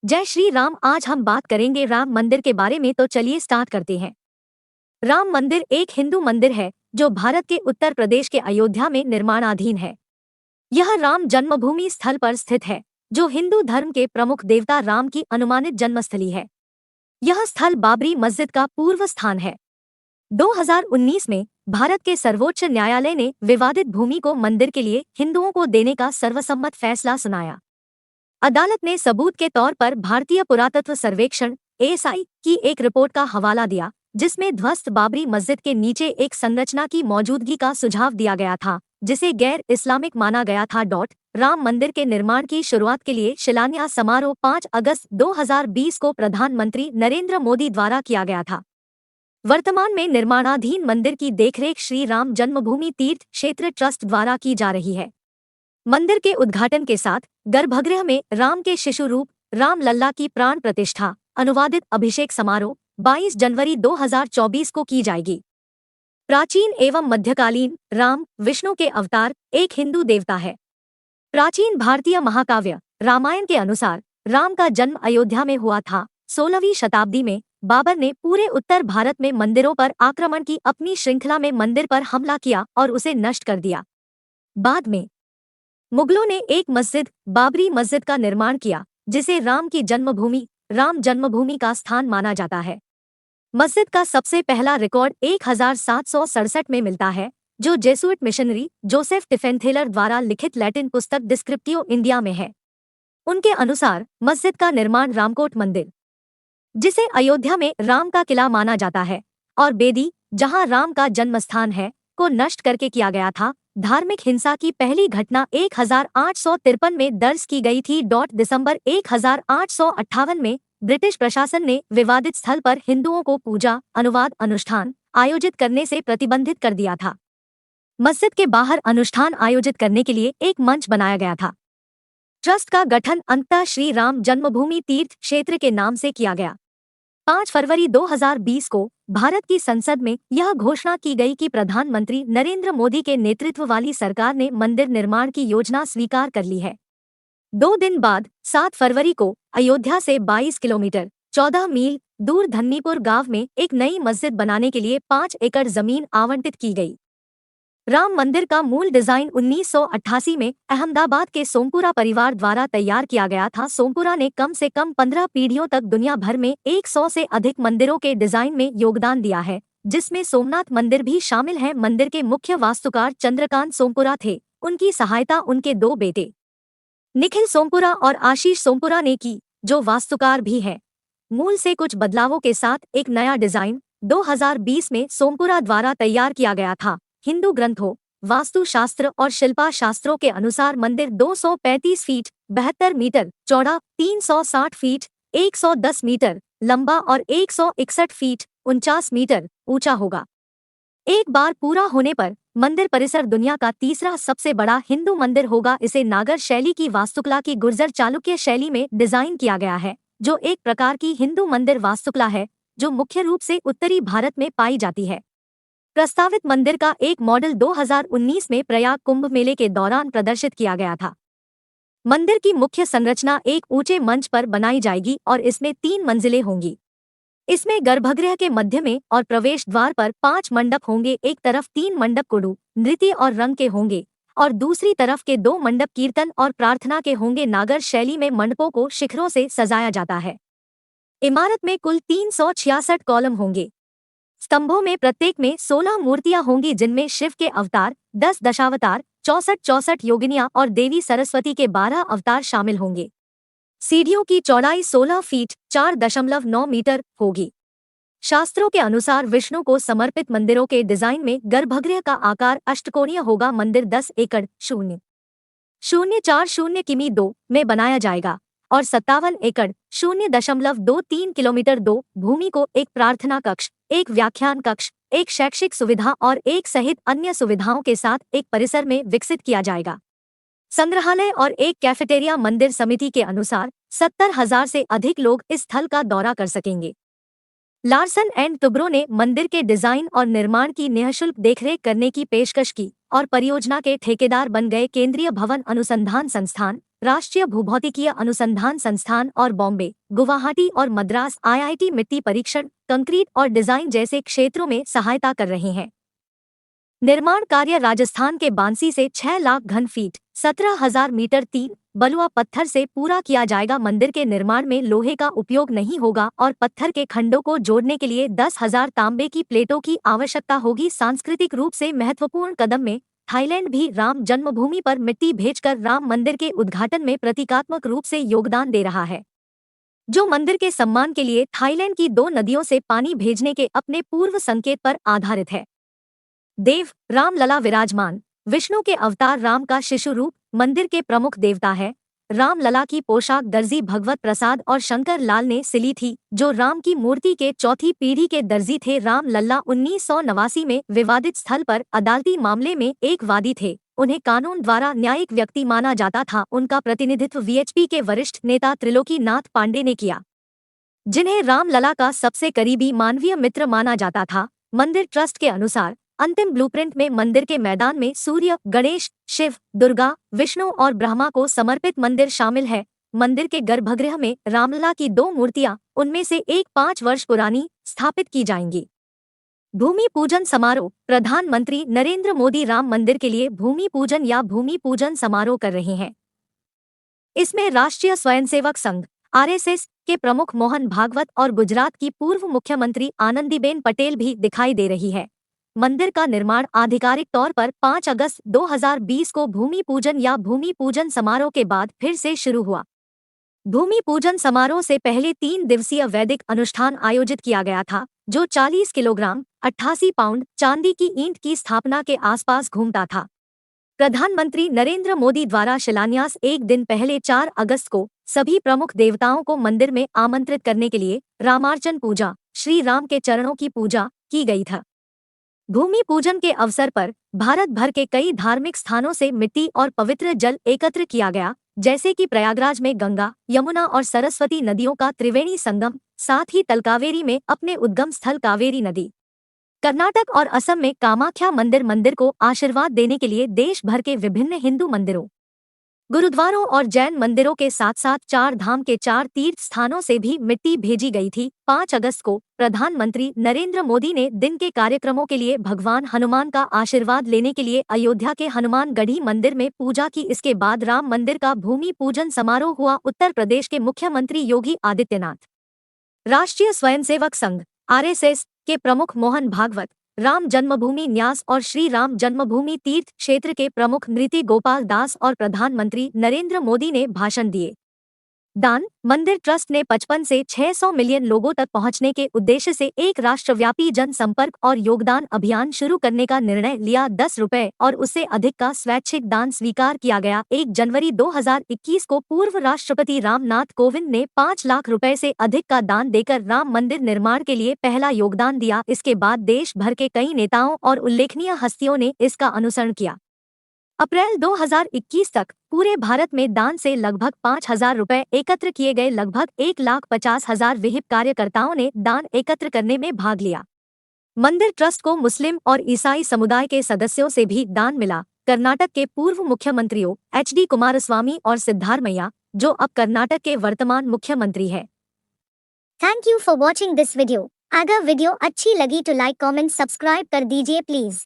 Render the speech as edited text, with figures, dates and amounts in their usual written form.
जय श्री राम। आज हम बात करेंगे राम मंदिर के बारे में, तो चलिए स्टार्ट करते हैं। राम मंदिर एक हिंदू मंदिर है जो भारत के उत्तर प्रदेश के अयोध्या में निर्माणाधीन है। यह राम जन्मभूमि स्थल पर स्थित है, जो हिंदू धर्म के प्रमुख देवता राम की अनुमानित जन्मस्थली है। यह स्थल बाबरी मस्जिद का पूर्व स्थान है। 2019 में भारत के सर्वोच्च न्यायालय ने विवादित भूमि को मंदिर के लिए हिंदुओं को देने का सर्वसम्मत फैसला सुनाया। अदालत ने सबूत के तौर पर भारतीय पुरातत्व सर्वेक्षण (ASI) की एक रिपोर्ट का हवाला दिया, जिसमें ध्वस्त बाबरी मस्जिद के नीचे एक संरचना की मौजूदगी का सुझाव दिया गया था, जिसे गैर इस्लामिक माना गया था। राम मंदिर के निर्माण की शुरुआत के लिए शिलान्यास समारोह 5 अगस्त 2020 को प्रधानमंत्री नरेंद्र मोदी द्वारा किया गया था। वर्तमान में निर्माणाधीन मंदिर की देखरेख श्री राम जन्मभूमि तीर्थ क्षेत्र ट्रस्ट द्वारा की जा रही है। मंदिर के उद्घाटन के साथ गर्भगृह में राम के शिशु रूप राम लल्ला की प्राण प्रतिष्ठा अनुवादित अभिषेक समारोह 22 जनवरी 2024 को की जाएगी। प्राचीन एवं मध्यकालीन राम विष्णु के अवतार एक हिंदू देवता है। प्राचीन भारतीय महाकाव्य रामायण के अनुसार राम का जन्म अयोध्या में हुआ था। 16वीं शताब्दी में बाबर ने पूरे उत्तर भारत में मंदिरों पर आक्रमण की अपनी श्रृंखला में मंदिर पर हमला किया और उसे नष्ट कर दिया। बाद में मुगलों ने एक मस्जिद बाबरी मस्जिद का निर्माण किया, जिसे राम की जन्मभूमि राम जन्मभूमि का स्थान माना जाता है। मस्जिद का सबसे पहला रिकॉर्ड 1767 में मिलता है, जो जेसुइट मिशनरी जोसेफ टिफेंथेलर द्वारा लिखित लैटिन पुस्तक डिस्क्रिप्टियो इंडिया में है। उनके अनुसार मस्जिद का निर्माण रामकोट मंदिर, जिसे अयोध्या में राम का किला माना जाता है, और बेदी, जहां राम का जन्मस्थान है, को नष्ट करके किया गया था। धार्मिक हिंसा की पहली घटना 1853 में दर्ज की गई थी। दिसंबर 1858 में ब्रिटिश प्रशासन ने विवादित स्थल पर हिंदुओं को पूजा अनुवाद अनुष्ठान आयोजित करने से प्रतिबंधित कर दिया था। मस्जिद के बाहर अनुष्ठान आयोजित करने के लिए एक मंच बनाया गया था। ट्रस्ट का गठन अंततः श्री राम जन्मभूमि तीर्थ क्षेत्र के नाम से किया गया। 5 फरवरी 2020 को भारत की संसद में यह घोषणा की गई कि प्रधानमंत्री नरेंद्र मोदी के नेतृत्व वाली सरकार ने मंदिर निर्माण की योजना स्वीकार कर ली है। 2 दिन बाद 7 फरवरी को अयोध्या से 22 किलोमीटर 14 मील दूर धन्नीपुर गांव में एक नई मस्जिद बनाने के लिए 5 एकड़ जमीन आवंटित की गई। राम मंदिर का मूल डिजाइन 1988 में अहमदाबाद के सोमपुरा परिवार द्वारा तैयार किया गया था। सोमपुरा ने कम से कम 15 पीढ़ियों तक दुनिया भर में 100 से अधिक मंदिरों के डिजाइन में योगदान दिया है, जिसमें सोमनाथ मंदिर भी शामिल है। मंदिर के मुख्य वास्तुकार चंद्रकांत सोमपुरा थे। उनकी सहायता उनके 2 बेटे निखिल सोमपुरा और आशीष सोमपुरा ने की, जो वास्तुकार भी हैं। मूल से कुछ बदलावों के साथ एक नया डिजाइन 2020 में सोमपुरा द्वारा तैयार किया गया था। हिंदू ग्रंथों, वास्तुशास्त्र और शिल्पा शास्त्रों के अनुसार मंदिर 235 फीट 72 मीटर चौड़ा, 360 फीट 110 मीटर लंबा और 161 फीट 49 मीटर ऊंचा होगा। एक बार पूरा होने पर मंदिर परिसर दुनिया का तीसरा सबसे बड़ा हिंदू मंदिर होगा। इसे नागर शैली की वास्तुकला की गुर्जर चालुक्य शैली में डिजाइन किया गया है, जो एक प्रकार की हिंदू मंदिर वास्तुकला है जो मुख्य रूप से उत्तरी भारत में पाई जाती है। प्रस्तावित मंदिर का एक मॉडल 2019 में प्रयाग कुंभ मेले के दौरान प्रदर्शित किया गया था। मंदिर की मुख्य संरचना एक ऊंचे मंच पर बनाई जाएगी और इसमें 3 मंजिलें होंगी। इसमें गर्भगृह के मध्य में और प्रवेश द्वार पर 5 मंडप होंगे। एक तरफ 3 मंडप कुडू, नृत्य और रंग के होंगे और दूसरी तरफ के 2 मंडप कीर्तन और प्रार्थना के होंगे। नागर शैली में मंडपों को शिखरों से सजाया जाता है। इमारत में कुल 366 कॉलम होंगे। स्तंभों में प्रत्येक में 16 मूर्तियां होंगी, जिनमें शिव के अवतार 10 दशावतार 64 योगिनियां और देवी सरस्वती के 12 अवतार शामिल होंगे। सीढ़ियों की चौड़ाई 16 फीट 4.9 मीटर होगी। शास्त्रों के अनुसार विष्णु को समर्पित मंदिरों के डिजाइन में गर्भगृह का आकार अष्टकोणीय होगा। मंदिर 10 एकड़ 0.040 किमी 2 में बनाया जाएगा और 57 एकड़ 0.23 किलोमीटर 2 भूमि को एक प्रार्थना कक्ष, एक व्याख्यान कक्ष, एक शैक्षिक सुविधा और एक सहित अन्य सुविधाओं के साथ एक परिसर में विकसित किया जाएगा। संग्रहालय और एक कैफेटेरिया। मंदिर समिति के अनुसार 70,000 से अधिक लोग इस स्थल का दौरा कर सकेंगे। लार्सन एंड टुब्रो ने मंदिर के डिजाइन और निर्माण की निःशुल्क देखरेख करने की पेशकश की और परियोजना के ठेकेदार बन गए। केंद्रीय भवन अनुसंधान संस्थान राष्ट्रीय भूभौतिकीय अनुसंधान संस्थान और बॉम्बे, गुवाहाटी और मद्रास IIT मिट्टी परीक्षण, कंक्रीट और डिजाइन जैसे क्षेत्रों में सहायता कर रहे हैं। निर्माण कार्य राजस्थान के बांसी से 6 लाख घन फीट 17,000 मीटर 3 बलुआ पत्थर से पूरा किया जाएगा। मंदिर के निर्माण में लोहे का उपयोग नहीं होगा और पत्थर के खंडों को जोड़ने के लिए 10,000 तांबे की प्लेटों की आवश्यकता होगी। सांस्कृतिक रूप से महत्वपूर्ण कदम में थाईलैंड भी राम जन्मभूमि पर मिट्टी भेजकर राम मंदिर के उद्घाटन में प्रतीकात्मक रूप से योगदान दे रहा है, जो मंदिर के सम्मान के लिए थाईलैंड की 2 नदियों से पानी भेजने के अपने पूर्व संकेत पर आधारित है। देव रामलला विराजमान। विष्णु के अवतार राम का शिशु रूप मंदिर के प्रमुख देवता है। रामलला की पोशाक दर्जी भगवत प्रसाद और शंकर लाल ने सिली थी, जो राम की मूर्ति के चौथी पीढ़ी के दर्जी थे। रामलला 1989 में विवादित स्थल पर अदालती मामले में एक वादी थे। उन्हें कानून द्वारा न्यायिक व्यक्ति माना जाता था। उनका प्रतिनिधित्व VHP के वरिष्ठ नेता त्रिलोकी नाथ पांडे ने किया, जिन्हें रामलला का सबसे करीबी मानवीय मित्र माना जाता था। मंदिर ट्रस्ट के अनुसार अंतिम ब्लूप्रिंट में मंदिर के मैदान में सूर्य, गणेश, शिव, दुर्गा, विष्णु और ब्रह्मा को समर्पित मंदिर शामिल है। मंदिर के गर्भगृह में रामलला की 2 मूर्तियां, उनमें से एक 5 वर्ष पुरानी, स्थापित की जाएंगी। भूमि पूजन समारोह। प्रधानमंत्री नरेंद्र मोदी राम मंदिर के लिए भूमि पूजन या भूमि पूजन समारोह कर रहे हैं। इसमें राष्ट्रीय स्वयंसेवक संघ RSS के प्रमुख मोहन भागवत और गुजरात की पूर्व मुख्यमंत्री आनंदीबेन पटेल भी दिखाई दे रही है। मंदिर का निर्माण आधिकारिक तौर पर 5 अगस्त 2020 को भूमि पूजन या भूमि पूजन समारोह के बाद फिर से शुरू हुआ। भूमि पूजन समारोह से पहले 3 दिवसीय वैदिक अनुष्ठान आयोजित किया गया था, जो 40 किलोग्राम 88 पाउंड चांदी की ईंट की स्थापना के आसपास घूमता था। प्रधानमंत्री नरेंद्र मोदी द्वारा शिलान्यास एक दिन पहले 4 अगस्त को सभी प्रमुख देवताओं को मंदिर में आमंत्रित करने के लिए रामार्चन पूजा, श्री राम के चरणों की पूजा की गई था। भूमि पूजन के अवसर पर भारत भर के कई धार्मिक स्थानों से मिट्टी और पवित्र जल एकत्र किया गया, जैसे कि प्रयागराज में गंगा, यमुना और सरस्वती नदियों का त्रिवेणी संगम, साथ ही तलकावेरी में अपने उद्गम स्थल कावेरी नदी। कर्नाटक और असम में कामाख्या मंदिर को आशीर्वाद देने के लिए देश भर के विभिन्न हिंदू मंदिरों, गुरुद्वारों और जैन मंदिरों के साथ साथ 4 धाम के 4 तीर्थ स्थानों से भी मिट्टी भेजी गई थी। 5 अगस्त को प्रधानमंत्री नरेंद्र मोदी ने दिन के कार्यक्रमों के लिए भगवान हनुमान का आशीर्वाद लेने के लिए अयोध्या के हनुमानगढ़ी मंदिर में पूजा की। इसके बाद राम मंदिर का भूमि पूजन समारोह हुआ। उत्तर प्रदेश के मुख्यमंत्री योगी आदित्यनाथ, राष्ट्रीय स्वयंसेवक संघ RSS के प्रमुख मोहन भागवत, राम जन्मभूमि न्यास और श्री राम जन्मभूमि तीर्थ क्षेत्र के प्रमुख नृत्य गोपाल दास और प्रधानमंत्री नरेंद्र मोदी ने भाषण दिए। दान। मंदिर ट्रस्ट ने 55 से 600 मिलियन लोगों तक पहुंचने के उद्देश्य से एक राष्ट्रव्यापी जनसंपर्क और योगदान अभियान शुरू करने का निर्णय लिया। 10 रुपए और उससे अधिक का स्वैच्छिक दान स्वीकार किया गया। 1 जनवरी 2021 को पूर्व राष्ट्रपति रामनाथ कोविंद ने 5 लाख रुपए से अधिक का दान देकर राम मंदिर निर्माण के लिए पहला योगदान दिया। इसके बाद देश भर के कई नेताओं और उल्लेखनीय हस्तियों ने इसका अनुसरण किया। अप्रैल 2021 तक पूरे भारत में दान से लगभग 5,000 रुपए एकत्र किए गए। लगभग 1,50,000 विहिप कार्यकर्ताओं ने दान एकत्र करने में भाग लिया। मंदिर ट्रस्ट को मुस्लिम और ईसाई समुदाय के सदस्यों से भी दान मिला। कर्नाटक के पूर्व मुख्यमंत्रियों HD कुमारस्वामी और सिद्धारमैया, जो अब कर्नाटक के वर्तमान मुख्यमंत्री है। Thank you for watching this video. अगर वीडियो अच्छी लगी तो लाइक, कमेंट, सब्सक्राइब कर दीजिए प्लीज।